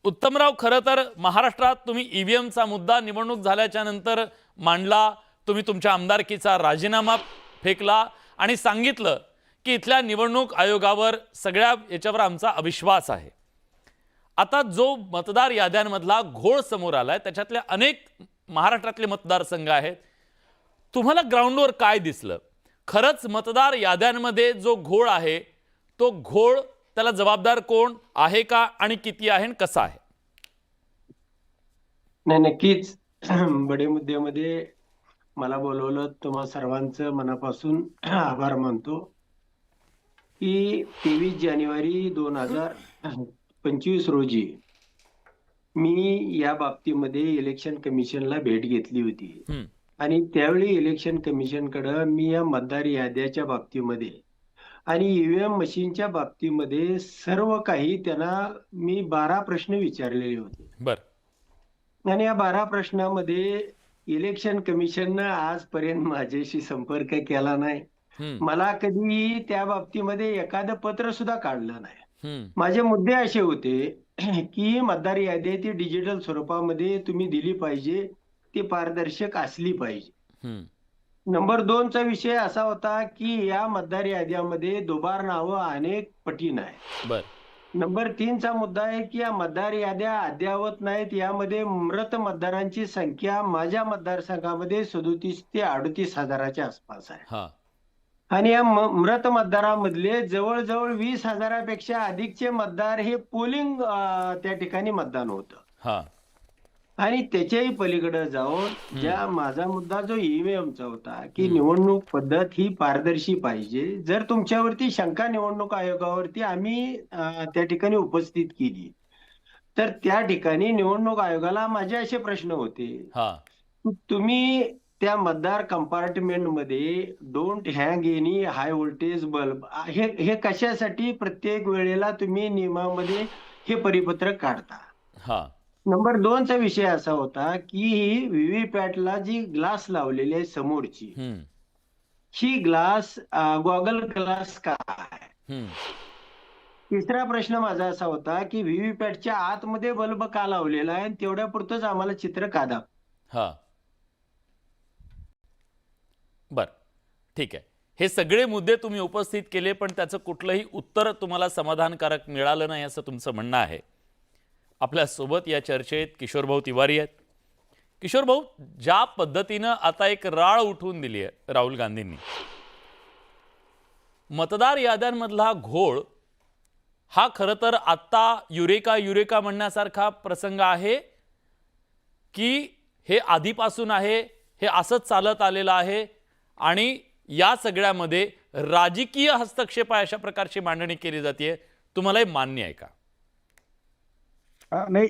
उत्तमराव, खरं तर महाराष्ट्रात तुम्ही ईव्हीएमचा मुद्दा निवडणूक झाल्याच्या नंतर मांडला. तुम्ही तुमच्या आमदारकीचा राजीनामा फेकला आणि सांगितलं की इथल्या निवडणूक आयोगावर सगळ्या याच्यावर आमचा अविश्वास आहे. आता जो मतदार याद्यांमधला घोळ समोर आलाय त्याच्यातले अनेक महाराष्ट्रातले मतदारसंघ आहेत. तुम्हाला ग्राउंडवर काय दिसलं? खरंच मतदार याद्यांमध्ये जो घोळ आहे तो घोळ, त्याला जबाबदार कोण आहे का आणि किती आहे आणि कसा आहे? नाही, नक्कीच. बडे मुद्द्यामध्ये मला बोलवलं, तुम्हा सर्वांचं मनापासून आभार मानतो की 23 जानेवारी 2025 रोजी मी या बाबतीमध्ये इलेक्शन कमिशनला भेट घेतली होती आणि त्यावेळी इलेक्शन कमिशनकडे मी या मतदार याद्याच्या बाबतीमध्ये आणि ईव्हीएम मशीनच्या बाबतीमध्ये सर्व काही त्यांना मी 12 प्रश्न विचारलेले होते. बर आणि या 12 प्रश्नामध्ये इलेक्शन कमिशननं आजपर्यंत माझ्याशी संपर्क केला नाही. मला कधी त्या बाबतीमध्ये एखादं पत्र सुद्धा काढलं नाही. माझे मुद्दे असे होते की मतदार यादी ती डिजिटल स्वरूपामध्ये तुम्ही दिली पाहिजे, ती पारदर्शक असली पाहिजे. नंबर 2 चा विषय असा होता की या मतदार याद्यामध्ये दुबार नावं अनेक पटीनं आहेत. बर नंबर 3 चा मुद्दा आहे की या मतदार याद्या अद्ययावत नाहीत. यामध्ये मृत मतदारांची संख्या माझ्या मतदारसंघामध्ये 37 ते 38 हजाराच्या आसपास आहे. हा आणि या मृत मतदारांमधले जवळजवळ 20,000पेक्षा अधिकचे मतदार हे पोलिंग त्या ठिकाणी मतदान होतं. हा आणि त्याच्याही पलीकडे जाऊन माझा मुद्दा जो ईव्हीएमचा होता की निवडणूक पद्धत ही पारदर्शी पाहिजे. जर तुमच्यावरती शंका निवडणूक आयोगावरती आम्ही त्या ठिकाणी उपस्थित केली, तर त्या ठिकाणी निवडणूक आयोगाला माझे असे प्रश्न होते हा की तुम्ही त्या मतदार कंपार्टमेंट मध्ये don't hang any high voltage bulb हे कशासाठी प्रत्येक वेळेला तुम्ही नियमामध्ये हे परिपत्रक काढता? हा नंबर 2 चा विषय असा होता की व्हीव्हीपॅटला जी ग्लास लावलेली आहे समोरची, ही ग्लास गॉगल ग्लास का आहे? तिसरा प्रश्न माझा असा होता की व्हीव्हीपॅटच्या आतमध्ये बल्ब का लावलेला आहे, तेवढ्या पुरतच आम्हाला चित्र का दाखव. हा बर ठीक आहे. हे सगळे मुद्दे तुम्ही उपस्थित केले पण त्याचं कुठलंही उत्तर तुम्हाला समाधानकारक मिळालं नाही असं तुमचं म्हणणं आहे. आपल्या सोबत या चर्चेत किशोरभाऊ तिवारी आहेत. किशोरभाऊ, ज्या पद्धतीनं आता एक राळ उठवून दिली आहे राहुल गांधींनी, मतदार याद्यांमधला घोळ हा खरं तर आत्ता युरेका म्हणण्यासारखा प्रसंग आहे की हे आधीपासून आहे, हे असंच चालत आलेलं आहे आणि या सगळ्यामध्ये राजकीय हस्तक्षेप आहे अशा प्रकारची मांडणी केली जाते? तुम्हाला हे मान्य आहे का? नाही,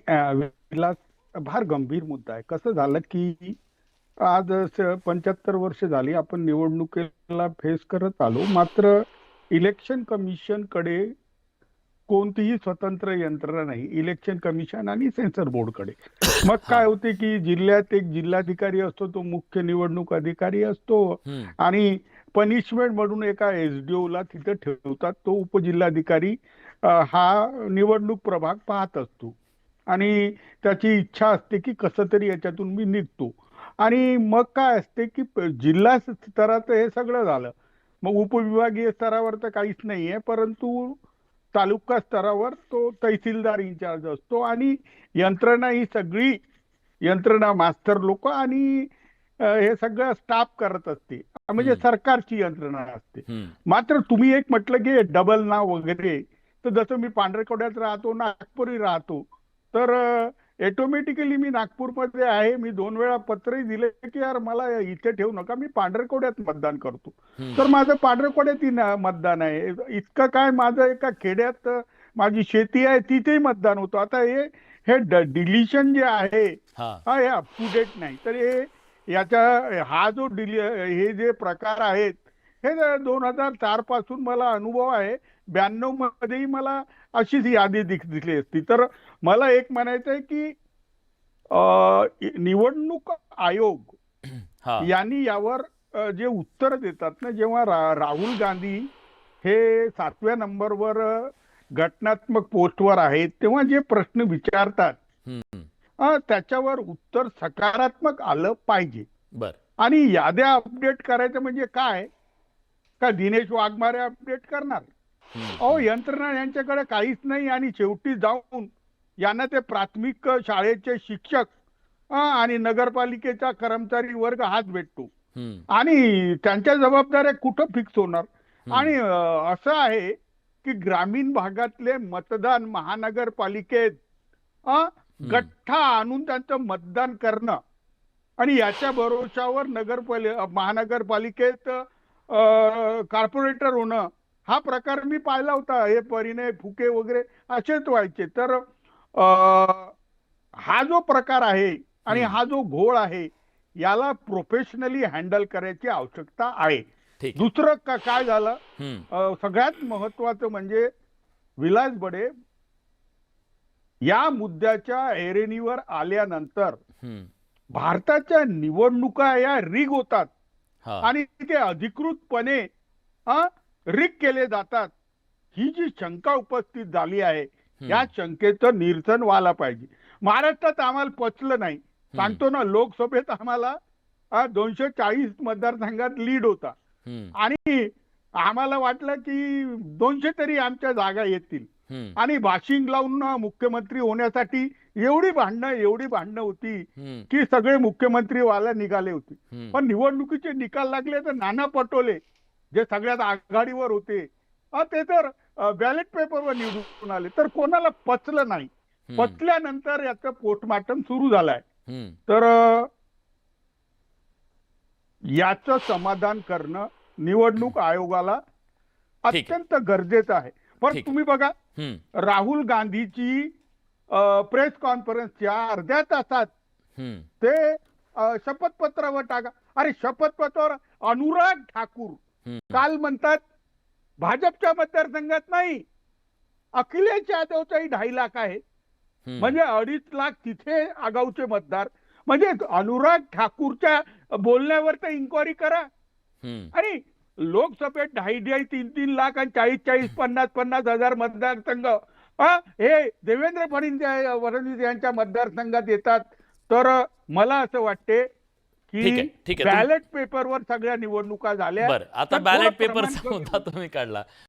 विलास, फार गंभीर मुद्दा आहे. कसं झालं की आज 75 वर्ष झाली आपण निवडणुकीला फेस करत आलो, मात्र इलेक्शन कमिशनकडे कोणतीही स्वतंत्र यंत्रणा नाही, इलेक्शन कमिशन आणि सेन्सर बोर्डकडे. मग काय होते की जिल्ह्यात एक जिल्हाधिकारी असतो, तो मुख्य निवडणूक अधिकारी असतो आणि पनिशमेंट म्हणून एका SDO ला तिथे ठेवतात. तो उपजिल्हाधिकारी हा निवडणूक प्रभाग पाहत असतो आणि त्याची इच्छा असते की कसं तरी याच्यातून मी निघतो. आणि मग काय असते की जिल्हा स्तराचं हे सगळं झालं, मग उपविभागीय स्तरावर तर काहीच नाहीये, परंतु तालुका स्तरावर तो तहसीलदार इन्चार्ज असतो आणि यंत्रणा ही सगळी यंत्रणा मास्तर लोक आणि हे सगळं स्टाफ करत असते, म्हणजे सरकारची यंत्रणा असते. मात्र तुम्ही एक म्हटलं की डबल नाव वगैरे, तर जसं मी पांढरकवड्यात राहतो, नागपुरी राहतो, तर ऑटोमॅटिकली मी नागपूरमध्ये आहे, मी 2 वेळा पत्रही दिले की यार मला इथे ठेवू नका, मी पांढरकवड्यात मतदान करतो. तर माझं पांढरकवड्यातही मंतदान आहे. इतकं काय, माझं एका खेड्यात माझी शेती आहे तिथेही मतदान होतं. आता हे डिलिशन जे आहे हा हे अप टू डेट नाही. तर याच्या हा जो हे जे प्रकार आहेत हे 2004 पासून मला अनुभव आहे. 92 मध्येही मला अशीच यादी दिसली असती. तर मला एक म्हणायचं आहे की निवडणूक आयोग यांनी यावर जे उत्तर देतात ना, जेव्हा राहुल गांधी हे 7व्या नंबरवर घटनात्मक पोस्टवर आहेत तेव्हा जे प्रश्न विचारतात हम्म. त्याच्यावर उत्तर सकारात्मक आलं पाहिजे. बर. आणि याद्या अपडेट करायचं म्हणजे काय का दिनेश वाघमारे अपडेट करणार? अहो यंत्रणा यांच्याकडे काहीच नाही आणि शेवटी जाऊन यांना ते प्राथमिक शाळेचे शिक्षक आणि नगरपालिकेचा कर्मचारी वर्ग हाच भेटतो आणि त्यांच्या जबाबदाऱ्या कुठं फिक्स होणार? आणि असं आहे की ग्रामीण भागातले मतदान महानगरपालिकेत गठ्ठा आणून त्यांचं मतदान करणं आणि याच्या भरोशावर महानगरपालिकेत कॉर्पोरेटर होणं हा प्रकार मी पाहिला होता. हे परिणय फुके वगैरे असेच व्हायचे. तर हा जो प्रकार आहे आणि हा जो घोळ आहे याला प्रोफेशनली हँडल करायची आवश्यकता आहे. दुसरं काय झालं, सगळ्यात महत्वाचं म्हणजे विलास बडे या मुद्द्याच्या ऐरणीवर आल्यानंतर भारताच्या निवडणुका या रिग होतात आणि ते अधिकृतपणे रिग केले जातात ही जी शंका उपस्थित झाली आहे या शंकेचं निरसन व्हायला पाहिजे. महाराष्ट्रात आम्हाला पचलं नाही, सांगतो ना, लोकसभेत आम्हाला 240 मतदारसंघात लीड होता आणि आम्हाला वाटलं की 200 तरी आमच्या जागा येतील आणि भाशिंग लावून मुख्यमंत्री होण्यासाठी एवढी भांडणं होती की सगळे मुख्यमंत्री व्हायला निघाले होते. पण निवडणुकीचे निकाल लागले तर नाना पटोले जे सगळ्यात आघाडीवर होते ते तर बॅलेट पेपरवर निवडून आले. तर कोणाला पचलं नाही. पचल्यानंतर याचं पोस्टमॉर्टम सुरू झालंय. तर याचं समाधान करणं निवडणूक आयोगाला अत्यंत गरजेचं आहे. पण तुम्ही बघा, राहुल गांधीची प्रेस कॉन्फरन्सच्या अर्ध्या तासात ते शपथपत्रावर टाका. अरे शपथपत्रावर अनुराग ठाकूर काल म्हणतात भाजपच्या मतदारसंघात नाही, अखिलेश यादवचाही 2.5 लाख आहे, म्हणजे 2.5 लाख तिथे आगाऊचे मतदार. म्हणजे अनुराग ठाकूरच्या बोलण्यावर तर इन्क्वायरी करा. आणि लोकसभेत 2.5, 3 लाख आणि 40, 50 हजार मतदारसंघ हे देवेंद्र फडणवीस यांच्या मतदारसंघात येतात. तर मला असं वाटते की बॅलेट पेपरवर सगळ्या निवडणुका झाल्या. आता बॅलेट पेपरचा मुद्दा तुम्ही काढला.